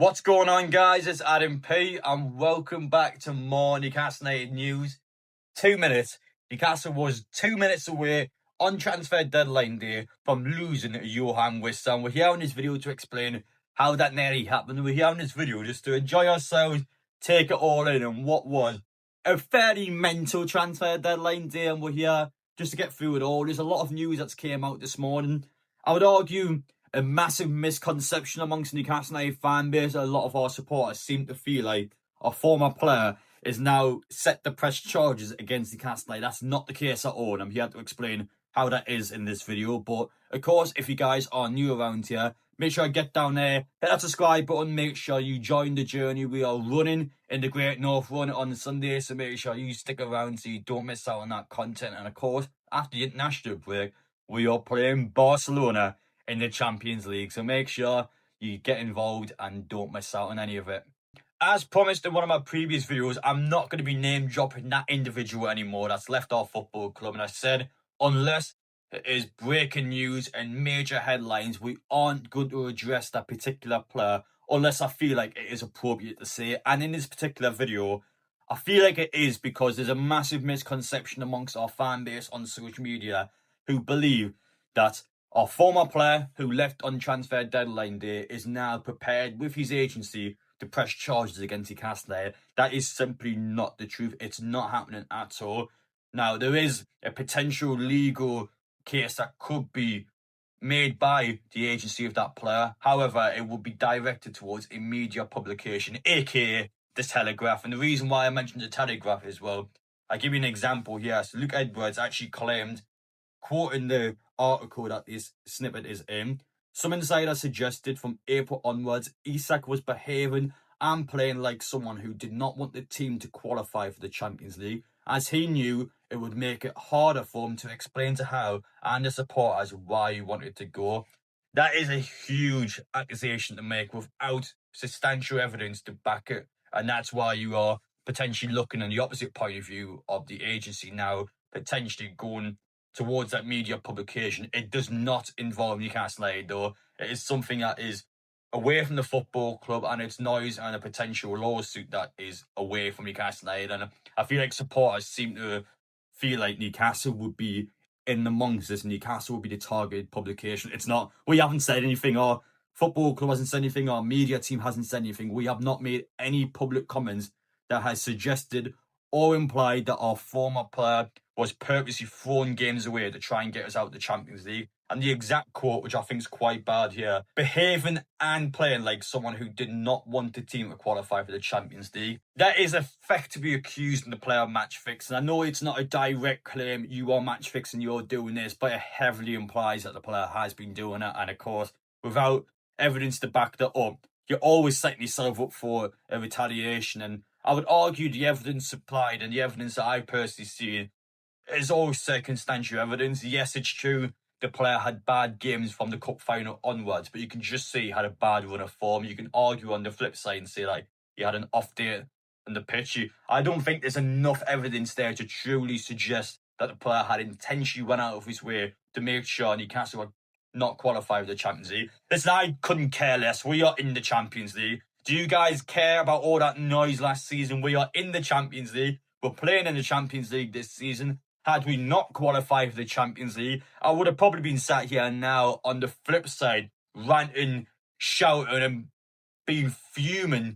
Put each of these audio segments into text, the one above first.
What's going on, guys? It's Adam P, and welcome back to more Newcastle United news. 2 minutes. Newcastle was 2 minutes away on transfer deadline day from losing Yoane Wissa, and we're here on this video to explain how that nearly happened. We're here on this video just to enjoy ourselves, take it all in, and what was a fairly mental transfer deadline day, and we're here just to get through it all. There's a lot of news that's came out this morning. I would argue a massive misconception amongst Newcastle United fan base. A lot of our supporters seem to feel like a former player is now set to press charges against Newcastle United. That's not the case at all, and I'm here to explain how that is in this video. But of course, if you guys are new around here, make sure you get down there, hit that subscribe button, make sure you join the journey. We are running in the Great North Run on Sunday, so make sure you stick around so you don't miss out on that content. And of course, after the international break, we are playing Barcelona in the Champions League, so make sure you get involved and don't miss out on any of it. As promised in one of my previous videos, I'm not going to be name dropping that individual anymore that's left our football club, and I said unless it is breaking news and major headlines, we aren't going to address that particular player unless I feel like it is appropriate to say. And in this particular video, I feel like it is, because there's a massive misconception amongst our fan base on social media who believe that our former player who left on transfer deadline day is now prepared with his agency to press charges against Newcastle United. That is simply not the truth. It's not happening at all. Now, there is a potential legal case that could be made by the agency of that player. However, it will be directed towards a media publication, aka The Telegraph. And the reason why I mentioned The Telegraph is, well, I'll give you an example here. So Luke Edwards actually claimed, quoting the article that this snippet is in, some insider suggested from April onwards, Isak was behaving and playing like someone who did not want the team to qualify for the Champions League, as he knew it would make it harder for him to explain to Howe and the supporters why he wanted to go. That is a huge accusation to make without substantial evidence to back it, and that's why you are potentially looking in the opposite point of view of the agency now, potentially going towards that media publication. It does not involve Newcastle United, though. It is something that is away from the football club, and it's noise and a potential lawsuit that is away from Newcastle United. And I feel like supporters seem to feel like Newcastle would be in amongst this. Newcastle would be the targeted publication. It's not. We haven't said anything. Our football club hasn't said anything. Our media team hasn't said anything. We have not made any public comments that has suggested or implied that our former player was purposely throwing games away to try and get us out of the Champions League. And the exact quote, which I think is quite bad here, behaving and playing like someone who did not want the team to qualify for the Champions League. That is effectively accusing the player of match fixing. I know it's not a direct claim, you are match fixing, you're doing this, but it heavily implies that the player has been doing it. And of course, without evidence to back that up, you're always setting yourself up for a retaliation. And I would argue the evidence supplied and the evidence that I personally see is always circumstantial evidence. Yes, it's true the player had bad games from the cup final onwards, but you can just see he had a bad run of form. You can argue on the flip side and say, like, he had an off day on the pitch. I don't think there's enough evidence there to truly suggest that the player had intentionally went out of his way to make sure Newcastle would not qualify for the Champions League. Listen, I couldn't care less. We are in the Champions League. Do you guys care about all that noise last season? We are in the Champions League. We're playing in the Champions League this season. Had we not qualified for the Champions League, I would have probably been sat here now on the flip side, ranting, shouting, and being fuming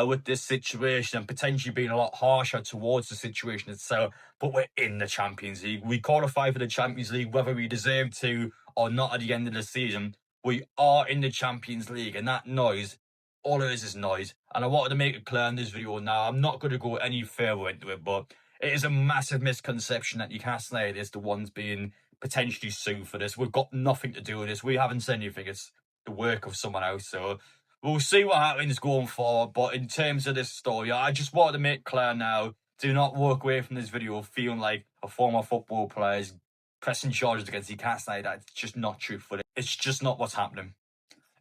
with this situation, and potentially being a lot harsher towards the situation itself. But we're in the Champions League. We qualify for the Champions League, whether we deserve to or not at the end of the season. We are in the Champions League, and that noise, all it is noise. And I wanted to make it clear in this video now, I'm not going to go any further into it, but it is a massive misconception that Newcastle United is the ones being potentially sued for this. We've got nothing to do with this. We haven't said anything. It's the work of someone else. So we'll see what happens going forward. But in terms of this story, I just wanted to make clear now, do not walk away from this video feeling like a former football player is pressing charges against Newcastle United. That's just not truthful. It's just not what's happening.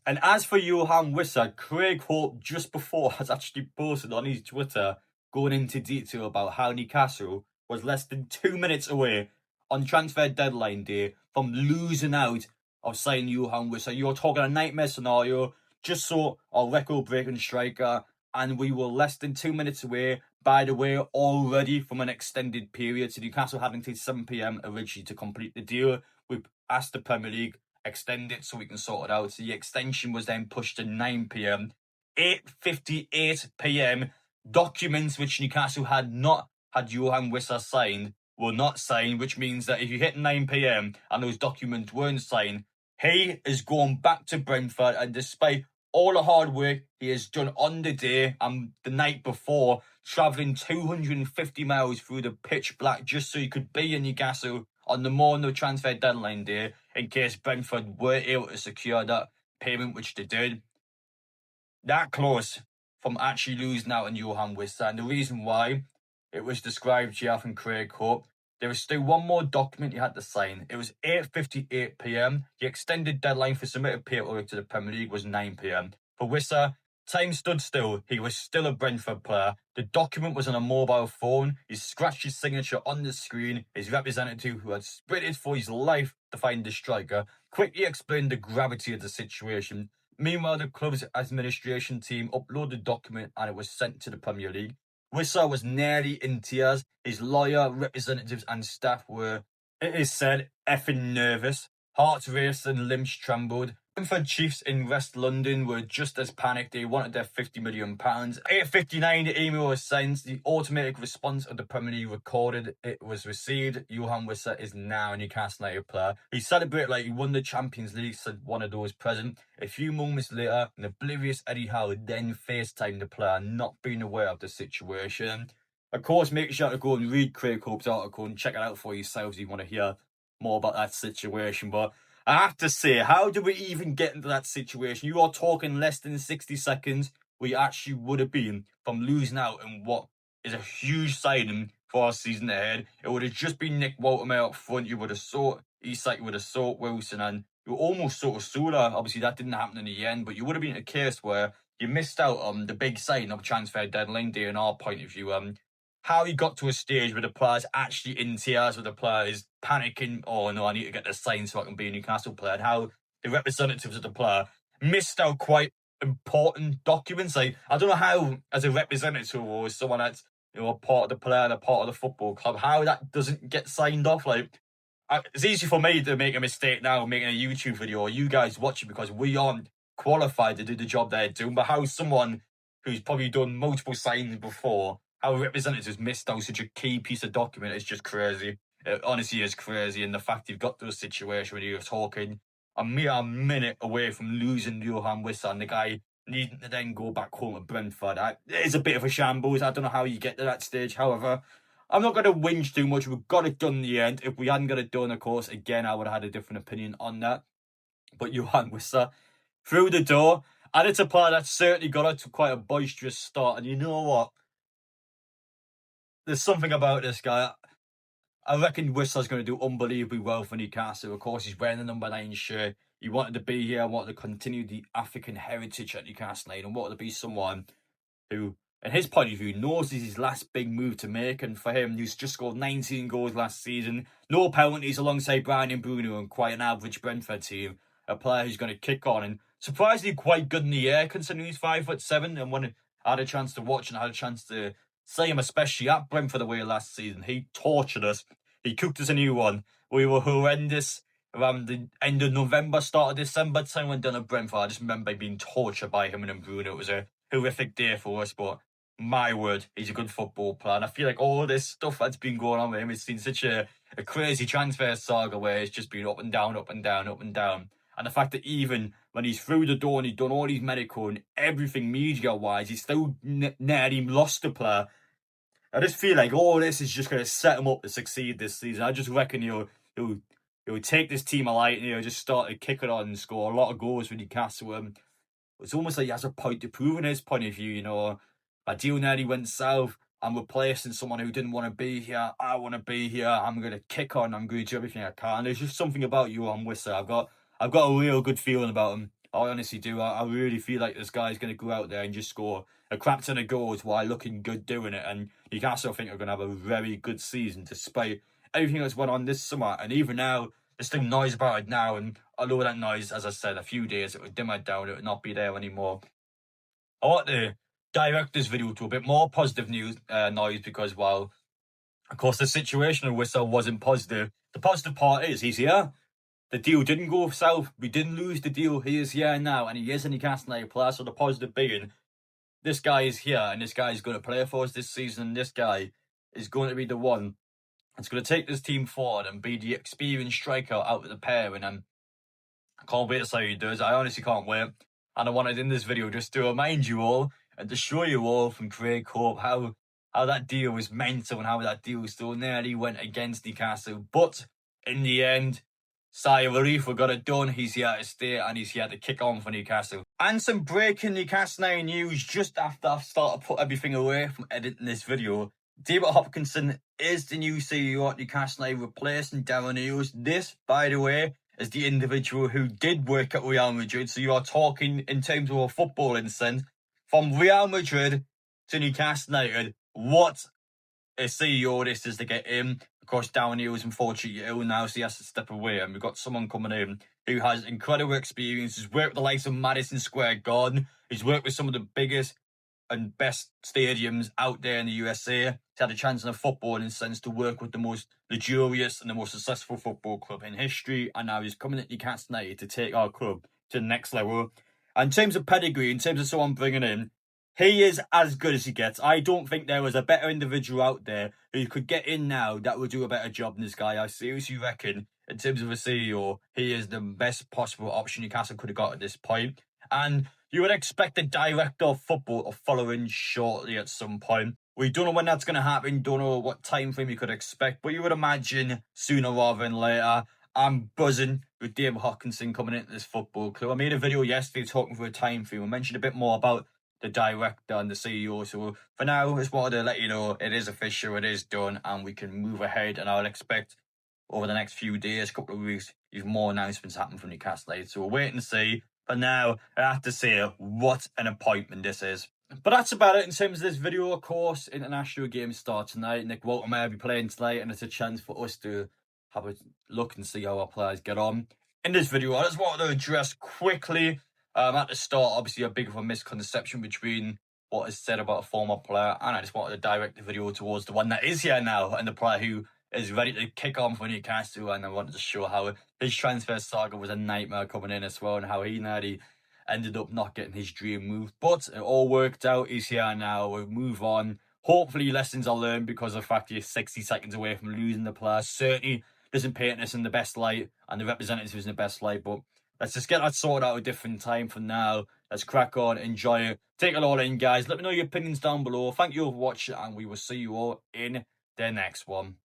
And as for Yoane Wissa, Craig Hope just before has actually posted on his Twitter going into detail about how Newcastle was less than 2 minutes away on transfer deadline day from losing out of signing Yoane Wissa. You're talking a nightmare scenario. just saw our record-breaking striker, and we were less than 2 minutes away, by the way, already from an extended period. So Newcastle had until 7 p.m. originally to complete the deal. We've asked the Premier League extend it so we can sort it out. So the extension was then pushed to 9 p.m. 8:58 p.m. Documents which Newcastle had not had Yoane Wissa signed were not signed, which means that if you hit 9 p.m. and those documents weren't signed, he is going back to Brentford, and despite all the hard work he has done on the day and the night before, travelling 250 miles through the pitch black just so he could be in Newcastle on the morning of transfer deadline day in case Brentford were able to secure that payment, which they did. That close from actually losing out on Yoane Wissa, and the reason why it was described to you from Craig Hope, there was still one more document you had to sign. It was 8:58 p.m. The extended deadline for submitted paperwork to the Premier League was 9 p.m. For Wissa, time stood still. He was still a Brentford player. The document was on a mobile phone. He scratched his signature on the screen. His representative, who had sprinted for his life to find the striker, quickly explained the gravity of the situation. Meanwhile, the club's administration team uploaded the document and it was sent to the Premier League. Wissa was nearly in tears. His lawyer, representatives and staff were, it is said, effing nervous. Hearts raced and limbs trembled. Brentford Chiefs in West London were just as panicked. They wanted their £50 million. 8:59, the email was sent. The automatic response of the Premier League recorded. It was received. Yoane Wissa is now a Newcastle United player. He celebrated like he won the Champions League, said one of those present. A few moments later, an oblivious Eddie Howe then FaceTimed the player, not being aware of the situation. Of course, make sure to go and read Craig Hope's article and check it out for yourselves if you want to hear more about that situation. But I have to say, how do we even get into that situation? You are talking less than 60 seconds we actually would have been from losing out in what is a huge signing for our season ahead. It would have just been Nick Waltermeyer up front. You would have sought Isak, you would have sought Wilson, and you almost sort of Sula. Obviously, that didn't happen in the end, but you would have been a case where you missed out on the big sign of transfer deadline day in our point of view. How he got to a stage where the player's actually in tears, where the player is panicking, oh no, I need to get this signed so I can be a Newcastle player, and how the representatives of the player missed out quite important documents. Like, I don't know how, as a representative or as someone that's, you know, a part of the player and a part of the football club, how that doesn't get signed off. Like, it's easy for me to make a mistake now making a YouTube video, or you guys watch it because we aren't qualified to do the job they're doing, but how someone who's probably done multiple signings before, how representatives missed out such a key piece of document is just crazy. It honestly is crazy. And the fact you've got to a situation where you're talking a mere minute away from losing Yoane Wissa and the guy needing to then go back home to Brentford, it is a bit of a shambles. I don't know how you get to that stage. However, I'm not going to whinge too much. We've got it done in the end. If we hadn't got it done, of course, again, I would have had a different opinion on that. But Yoane Wissa, through the door, and it's a player that certainly got out to quite a boisterous start. And you know what? There's something about this guy. I reckon Whistler's going to do unbelievably well for Newcastle. Of course, he's wearing the number 9 shirt. He wanted to be here, wanted to continue the African heritage at Newcastle United, and wanted to be someone who, in his point of view, knows this is his last big move to make. And for him, who's just scored 19 goals last season, no penalties alongside Brian and Bruno, and quite an average Brentford team, a player who's going to kick on and surprisingly quite good in the air, considering he's 5'7". And when I had a chance to watch and I had a chance to see him, especially at Brentford away last season, he tortured us. He cooked us a new one. We were horrendous around the end of November, start of December time when down at Brentford. I just remember being tortured by him and Bruno. It was a horrific day for us, but my word, he's a good football player. And I feel like all this stuff that's been going on with him, it's been such a crazy transfer saga where it's just been up and down, up and down, up and down. And the fact that even when he's through the door and he's done all his medical and everything media-wise, he's still nearly lost the player. I just feel like all this is just going to set him up to succeed this season. I just reckon he'll take this team alight and he'll just start to kick it on and score a lot of goals for Newcastle. It's almost like he has a point to prove in his point of view, you know. A deal nearly went south. I'm replacing someone who didn't want to be here. I want to be here. I'm going to kick on. I'm going to do everything I can. There's just something about Yoane Wissa. I've got a real good feeling about him. I honestly do. I really feel like this guy's going to go out there and just score a crap ton of goals while looking good doing it. And Newcastle, I think, are going to have a very good season despite everything that's went on this summer. And even now, there's still noise about it now. And although that noise, as I said, a few days, it would dimmer down, it would not be there anymore. I want to direct this video to a bit more positive noise because, well, of course, the situation with Wissa wasn't positive. The positive part is he's here. The deal didn't go south. We didn't lose the deal. He is here now, and he is a Newcastle United player. So the positive being, this guy is here, and this guy is going to play for us this season. And this guy is going to be the one that's going to take this team forward and be the experienced striker out of the pair. And I can't wait to see how he does. I honestly can't wait. And I wanted in this video just to remind you all and to show you all from Craig Hope how that deal was mental and how that deal still nearly went against Newcastle. But in the end, sigh of relief, we got it done. He's here to stay and he's here to kick on for Newcastle. And some breaking Newcastle United news just after I've started to put everything away from editing this video. David Hopkinson is the new CEO at Newcastle United, replacing Darren Hughes. This, by the way, is the individual who did work at Real Madrid. So you are talking in terms of a footballing sense, from Real Madrid to Newcastle United. What a CEO this is to get him. Of course, Darren Hughes unfortunately ill now, so he has to step away. And we've got someone coming in who has incredible experience. He's worked with the likes of Madison Square Garden. He's worked with some of the biggest and best stadiums out there in the USA. He's had a chance in a footballing sense to work with the most luxurious and the most successful football club in history. And now he's coming at Newcastle United to take our club to the next level. And in terms of pedigree, in terms of someone bringing in, he is as good as he gets. I don't think there was a better individual out there who could get in now that would do a better job than this guy. I seriously reckon, in terms of a CEO, he is the best possible option Newcastle could have got at this point. And you would expect the director of football to follow in shortly at some point. We don't know when that's going to happen, don't know what time frame you could expect, but you would imagine sooner rather than later. I'm buzzing with David Hopkinson coming into this football club. I made a video yesterday talking for a time frame. I mentioned a bit more about the director and the CEO. So for now, I just wanted to let you know it is official, it is done, and we can move ahead. And I'll expect over the next few days, couple of weeks, even more announcements happen from Newcastle United. So we'll wait and see. But now, I have to say, what an appointment this is. But that's about it in terms of this video. Of course, international games start tonight. Nick Walton may be playing tonight, and it's a chance for us to have a look and see how our players get on. In this video, I just wanted to address quickly, at the start, obviously a big of a misconception between what is said about a former player, and I just wanted to direct the video towards the one that is here now, and the player who is ready to kick on for Newcastle. And I wanted to show how his transfer saga was a nightmare coming in as well, and how he nearly ended up not getting his dream move. But it all worked out. He's here now. We'll move on. Hopefully lessons are learned, because of the fact he's 60 seconds away from losing the player certainly doesn't paint us in the best light, and the representatives in the best light. But let's just get that sorted out a different time for now. Let's crack on, enjoy it, take it all in, guys. Let me know your opinions down below. Thank you for watching, and we will see you all in the next one.